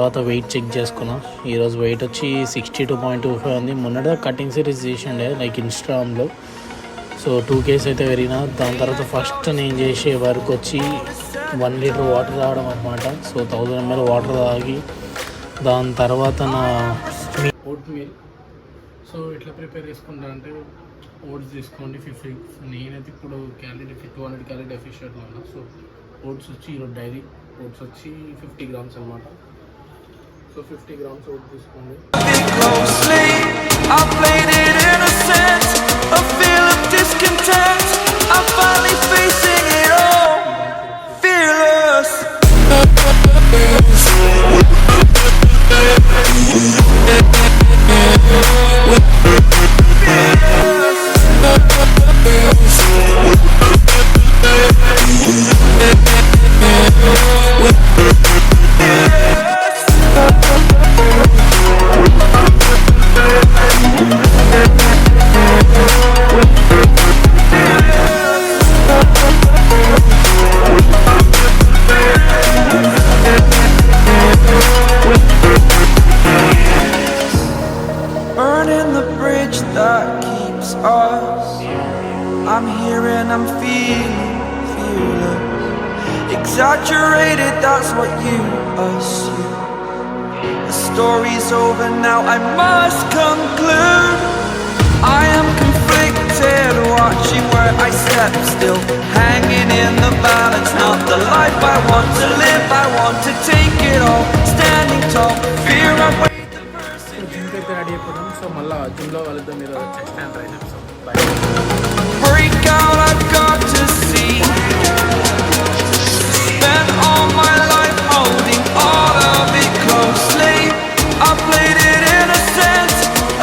తర్వాత weight check చేసుకున్నా. ఈరోజు వెయిట్ వచ్చి 62.25 ఉంది. మొన్నటిదా కటింగ్ సిరీస్ చేసిండే లైక్ ఇన్స్టాగ్రామ్లో. సో 2 kgs అయితే పెరిగిన. దాని తర్వాత ఫస్ట్ నేను చేసే వర్క్ వచ్చి 1 లీటర్ వాటర్ తాగడం అనమాట. సో 1000 ml వాటర్ తాగి దాని తర్వాత నా ఓట్ మీల్. సో ఎట్లా ప్రిపేర్ చేసుకుంటా అంటే ఓట్స్ తీసుకోండి 50. నేనైతే ఇప్పుడు 200 క్యాలరీ డెఫిషియెంట్లో ఉన్నా. సో ఓట్స్ వచ్చి ఈరోజు డైరీ ఓట్స్ వచ్చి 50 grams అనమాట. సో 50 grams ఓట్స్ తీసుకోండి. I'm here and I'm feeling fearless. Exaggerated, that's what you assume. The story's over now, I must conclude. I am conflicted, watching where I step still, hanging in the balance. Not the life I want to live, I want to take it all. Standing tall, fear I wait the person. Ready అయిపోతాం. So మళ్ళీ జిమ్లో వాళ్ళతో మీరు chest and triceps. Break out, I've got to see. Spent all my life holding all of it closely. I played it innocent,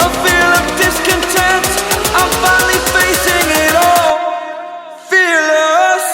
a feel of discontent. I'm finally facing it all, fearless.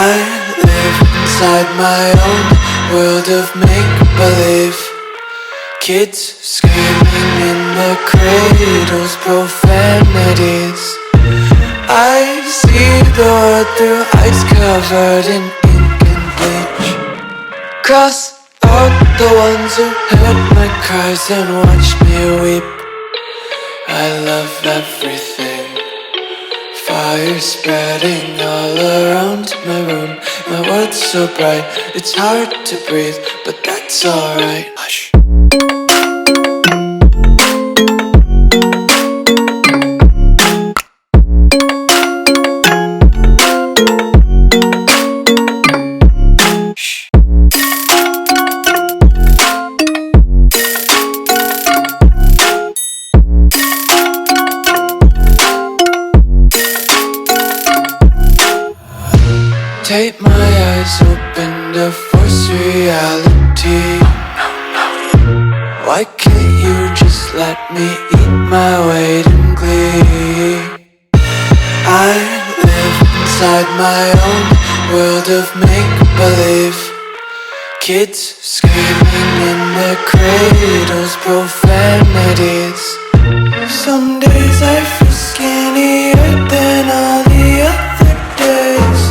I live inside my own world of make-believe. Kids screaming in the cradles, profanities. I see the world through eyes covered in ink and bleach. Cross out the ones who heard my cries and watched me weep. I love everything. Fire spreading all around my room. My world's so bright, it's hard to breathe, but that's alright. Hush. Tape my eyes open to force reality. Why can't you just let me eat my weight in glee? I live inside my own world of make-believe. Kids screaming in their cradles, profanities. Some days I feel skinnier than all the other days.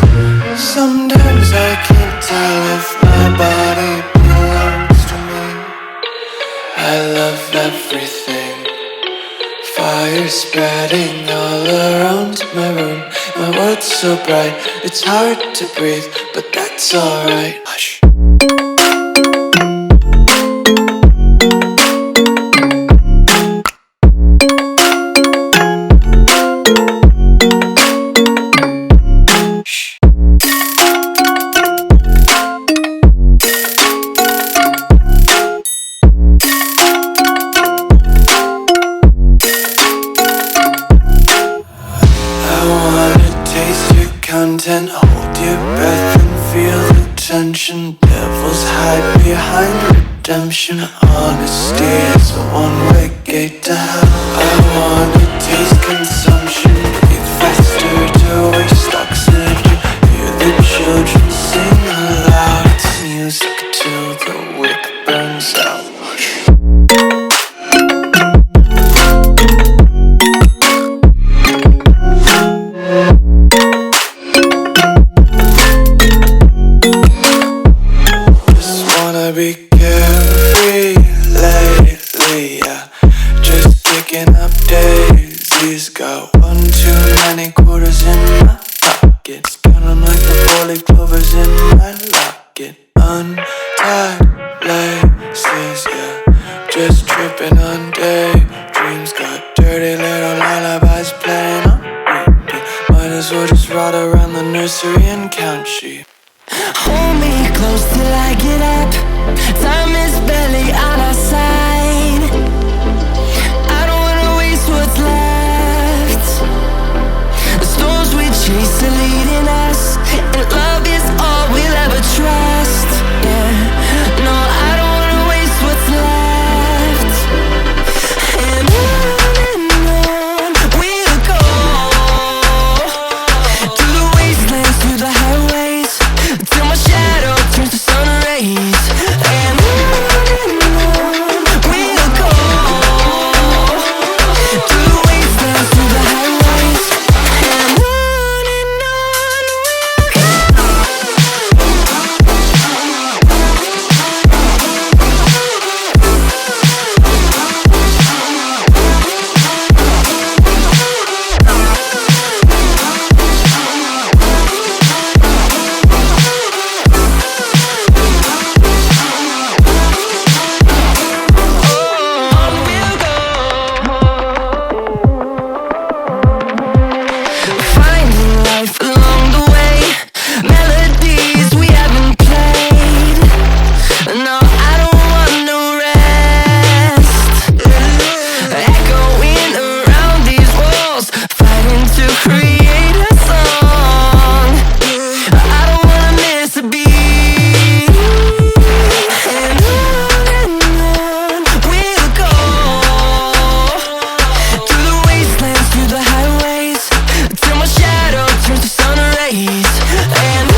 Sometimes I can't tell if my body belongs to me. I love everything. Fire spreading all around my room. My world's so bright, it's hard to breathe, but that's alright. Hush. Content, hold your breath and feel the tension. Devils hide behind redemption. Honesty is a one-way gate to hell. I wanna taste consumption. Breathe faster to waste oxygen. Hear the children sing aloud. It's music till the wick burns out. Be carefree lately, yeah. Just picking up daisies. Got one too many quarters in my pockets. Counting like the 4-leaf clovers in my locket. Untied laces, yeah. Just tripping on daydreams. Got dirty little lullabies playing on repeat. Might as well just ride around the nursery and count sheep. Hold me close till I get up. Time is barely on our side. I don't wanna waste what's left. The storms we chase are leading us, and love is all we'll ever trust. Yeah, no, I don't wanna waste what's left. And on we'll go, through the wastelands, through the highways, till my shadow turns to sun rays. And on we'll go, through the wastelands, through the highways. And on we'll go, finding life along the way, melodies we haven't played. No, I don't want no rest. Echoing around these walls, fighting to create a song. I don't wanna miss a beat. And on we'll go, through the wastelands, through the highways, till my shadow turns to sun rays. And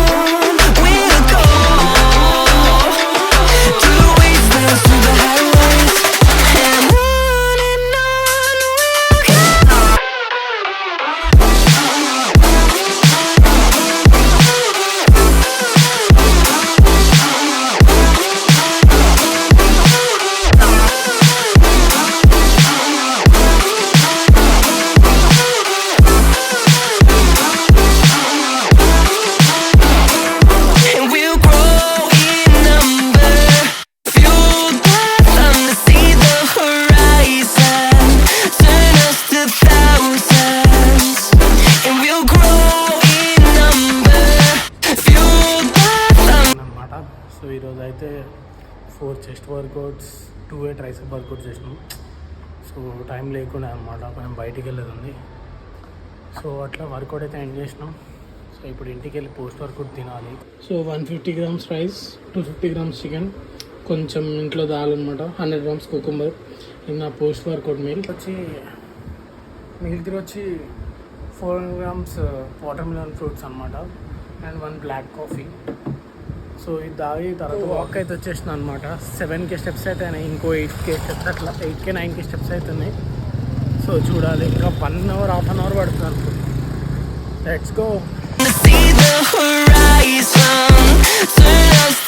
on we'll go, through the wastelands, through the highways. And on and we'll grow in number, fueled by them to see the horizon, turn us to thousands. And we'll grow in number, fueled by them. అనమాట. So ఈరోజు అయితే 4 chest workouts, 2 tricep workouts చేసినాం. So time లేకుండా అనమాట, కొంచెం బయటికి వెళ్ళేది ఉంది. సో అట్లా వర్కౌట్ అయితే ఎండ్ చేసినాం. సో ఇప్పుడు ఇంటికి వెళ్ళి పోస్ట్ వర్కౌట్ తినాలి. So 150 grams rice, 250 grams chicken, కొంచెం ఇంట్లో దాల్ అనమాట, 100 grams కుకుంబర్. ఇది నా పోస్ట్ వర్కౌట్ మీల్ వచ్చి వచ్చి 4 grams వాటర్ మిలన్ ఫ్రూట్స్ అనమాట, అండ్ 1 బ్లాక్ కాఫీ. సో ఇది తాగి తర్వాత వాక్ అయితే వచ్చేసిన అనమాట. 7K స్టెప్స్ అయితే అయినాయి, ఇంకో 8K స్టెప్స్, అట్లా 8K 9K స్టెప్స్ అవుతున్నాయి. సో చూడాలి, ఇంకా 1 hour, half an hour పడుతుంది అనుకో. Let's go. To see the horizon, turn us